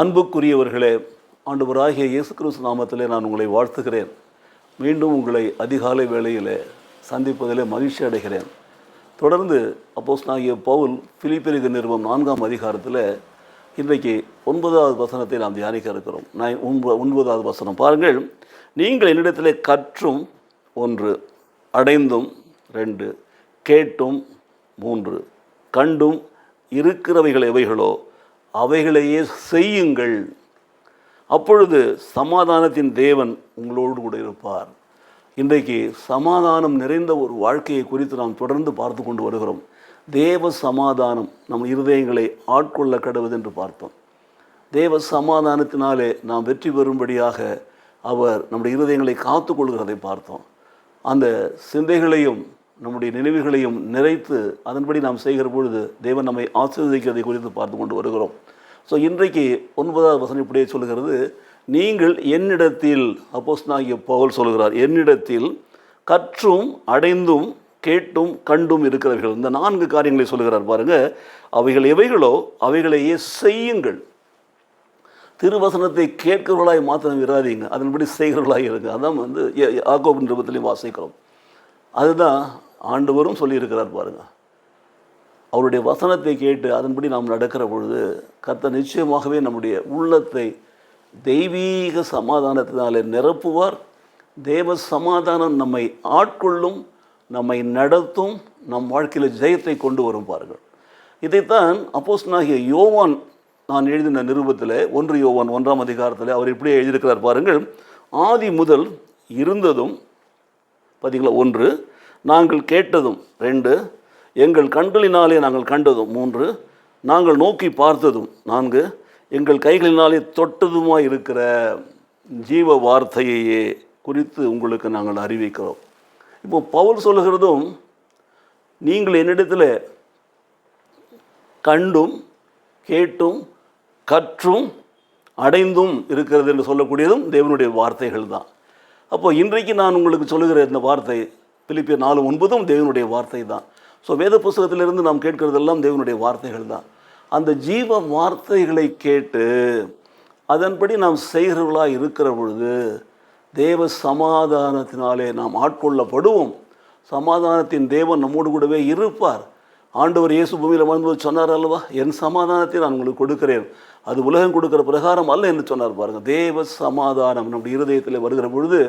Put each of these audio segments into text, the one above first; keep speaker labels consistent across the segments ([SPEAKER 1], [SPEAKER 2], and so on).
[SPEAKER 1] அன்புக்குரியவர்களே, ஆண்டவராகிய இயேசு கிறிஸ்து நாமத்திலே நான் உங்களை வாழ்த்துகிறேன். மீண்டும் உங்களை அதிகாலை வேளையிலே சந்திப்பதிலே மகிழ்ச்சி அடைகிறேன். தொடர்ந்து அப்போஸ்தலனாகிய பவுல் பிலிப்பியருக்கு நிருபம் 4ஆம் அதிகாரத்தில் இன்றைக்கு 9வது வசனத்தை நாம் தியானிக்க இருக்கிறோம். 9வது வசனம் பாருங்கள். நீங்கள் என்னிடத்திலே கற்றும் 1, அடைந்தும் 2, கேட்டும் 3, கண்டும் இருக்கிறவைகள் எவைகளோ அவைகளையே செய்யுங்கள், அப்பொழுது சமாதானத்தின் தேவன் உங்களோடு கூட இருப்பார். இன்றைக்கு சமாதானம் நிறைந்த ஒரு வாழ்க்கையை குறித்து நாம் தொடர்ந்து பார்த்து கொண்டு வருகிறோம். தேவ சமாதானம் நம் இருதயங்களை ஆட்கொள்ள கடவுது என்று பார்த்தோம். தேவ சமாதானத்தினாலே நாம் வெற்றி பெறும்படியாக அவர் நம்முடைய இருதயங்களை காத்து கொள்கிறதை பார்த்தோம். அந்த சிந்தைகளையும் நம்முடைய நினைவுகளையும் நிறைத்து அதன்படி நாம் செய்கிற பொழுது தேவன் நம்மை ஆசீர்வதிக்கிறதை குறித்து பார்த்து கொண்டு வருகிறோம். ஸோ இன்றைக்கு 9வது வசனம் இப்படியே சொல்லுகிறது, நீங்கள் என்னிடத்தில், அப்போஸ்தலனாகிய பவுல் சொல்கிறார், என்னிடத்தில் கற்றும் அடைந்தும் கேட்டும் கண்டும் இருக்கிறவர்கள். இந்த 4 காரியங்களை சொல்லுகிறார் பாருங்கள். அவைகள் எவைகளோ அவைகளையே செய்யுங்கள். திருவசனத்தை கேட்கிறவர்களாய் மாத்திரம் இராதீங்க, அதன்படி செய்கிறவர்களாக இருங்க. அதான் யாக்கோபின் நிருபத்திலையும் வாசிக்கிறோம். அதுதான் ஆண்டவரும் சொல்லியிருக்கிறார் பாருங்கள். அவருடைய வசனத்தை கேட்டு அதன்படி நாம் நடக்கிற பொழுது கர்த்தர் நிச்சயமாகவே நம்முடைய உள்ளத்தை தெய்வீக சமாதானத்தினாலே நிரப்புவார். தேவ சமாதானம் நம்மை ஆட்கொள்ளும், நம்மை நடத்தும், நம் வாழ்க்கையில் ஜெயத்தை கொண்டு வரும் பாருங்கள். இதைத்தான் அப்போஸ்தலனாகிய யோவான் நான் எழுதின நிருபத்தில் 1 யோவான் 1ஆம் அதிகாரத்தில் அவர் இப்படியே எழுதியிருக்கிறார் பாருங்கள். ஆதி முதல் இருந்ததும், பார்த்தீங்களா, 1, நாங்கள் கேட்டதும், 2, எங்கள் கண்களினாலே நாங்கள் கண்டதும், 3, நாங்கள் நோக்கி பார்த்ததும், 4, எங்கள் கைகளினாலே தொட்டதுமாய் இருக்கிற ஜீவ வார்த்தையையே குறித்து உங்களுக்கு நாங்கள் அறிவிக்கிறோம். இப்போ பவுல் சொல்லுகிறதும், நீங்கள் என்னிடத்தில் கண்டும் கேட்டும் கற்றும் அடைந்தும் இருக்கிறது என்று சொல்லக்கூடியதும் தேவனுடைய வார்த்தைகள் தான். அப்போ இன்றைக்கு நான் உங்களுக்கு சொல்லுகிற இந்த வார்த்தை பிலிப்பியர் 4:9 தேவனுடைய வார்த்தை தான். ஸோ வேத புஸ்தகத்திலிருந்து நாம் கேட்கிறதெல்லாம் தேவனுடைய வார்த்தைகள் தான். அந்த ஜீவ வார்த்தைகளை கேட்டு அதன்படி நாம் செய்கிறவர்களாக இருக்கிற பொழுது தேவ சமாதானத்தினாலே நாம் ஆட்கொள்ளப்படுவோம். சமாதானத்தின் தேவன் நம்மோடு கூடவே இருப்பார். ஆண்டவர் இயேசு பூமியில் வாழ்ந்தபோது சொன்னார் அல்லவா, என் சமாதானத்தை நான் உங்களுக்கு கொடுக்கிறேன், அது உலகம் கொடுக்கிற பிரகாரம் அல்ல என்று சொன்னார் பாருங்கள். தேவ சமாதானம் நம்முடைய இருதயத்தில் வருகிற பொழுது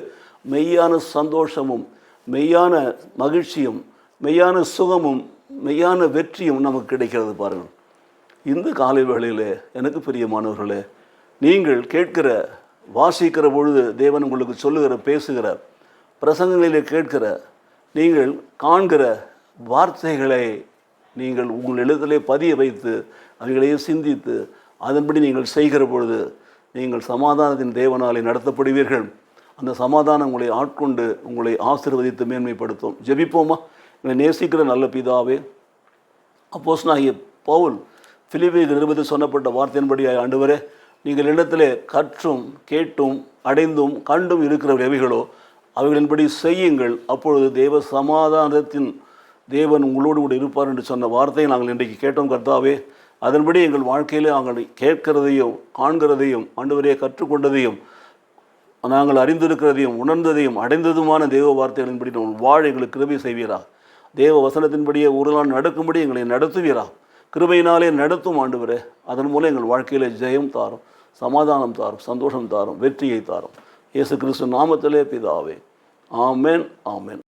[SPEAKER 1] மெய்யான சந்தோஷமும் மெய்யான மகிழ்ச்சியும் மெய்யான சுகமும் மெய்யான வெற்றியும் நமக்கு கிடைக்கிறது பாருங்கள். இந்த காலை வேளையிலே எனக்கு பிரியமானவர்களே, நீங்கள் கேட்கிற வாசிக்கிற பொழுது தேவன் உங்களுக்கு சொல்லுகிற பேசுகிற பிரசங்கங்களிலே கேட்கிற நீங்கள் காண்கிற வார்த்தைகளை நீங்கள் உங்கள் எழுத்திலே பதிய வைத்து அவைகளையே சிந்தித்து அதன்படி நீங்கள் செய்கிற பொழுது நீங்கள் சமாதானத்தின் தேவனாலே நடத்தப்படுவீர்கள். அந்த சமாதானம் உங்களை ஆட்கொண்டு உங்களை ஆசீர்வதித்து மேன்மைப்படுத்தும். ஜெபிப்போமா? எங்களை நேசிக்கிற நல்ல பிதாவே, அப்போஸ்தலனாகிய பவுல் பிலிப்பியருக்கு நிருபத்தில் சொன்னப்பட்ட வார்த்தையின்படியாய் ஆண்டவரே, நீங்கள் இடத்திலே கற்றும் கேட்டும் அடைந்தும் கண்டும் இருக்கிற எவைகளோ அவைகளின்படி செய்யுங்கள், அப்பொழுது தேவ சமாதானத்தின் தேவன் உங்களோடு கூட இருப்பார் என்று சொன்ன வார்த்தையை நாங்கள் இன்றைக்கு கேட்டோம் கர்த்தாவே. அதன்படி எங்கள் வாழ்க்கையிலே நாங்கள் கேட்கிறதையும் காண்கிறதையும் ஆண்டவரே கற்றுக்கொண்டதையும் நாங்கள் அறிந்திருக்கிறதையும் உணர்ந்ததையும் அடைந்ததுமான தேவ வார்த்தைகளின்படி வாழ எங்களுக்கு கிருபை செய்வீரா. தேவ வசனத்தின்படியே ஒரு நாள் நடக்கும்படி எங்களை நடத்துவீரா. கிருபையினாலே நடத்தும் ஆண்டவரே. அதன் மூலம் எங்கள் வாழ்க்கையிலே ஜெயம் தாரும், சமாதானம் தாரும், சந்தோஷம் தாரும், வெற்றியை தாரும். இயேசு கிறிஸ்து நாமத்திலே பிதாவே. ஆமென், ஆமென்.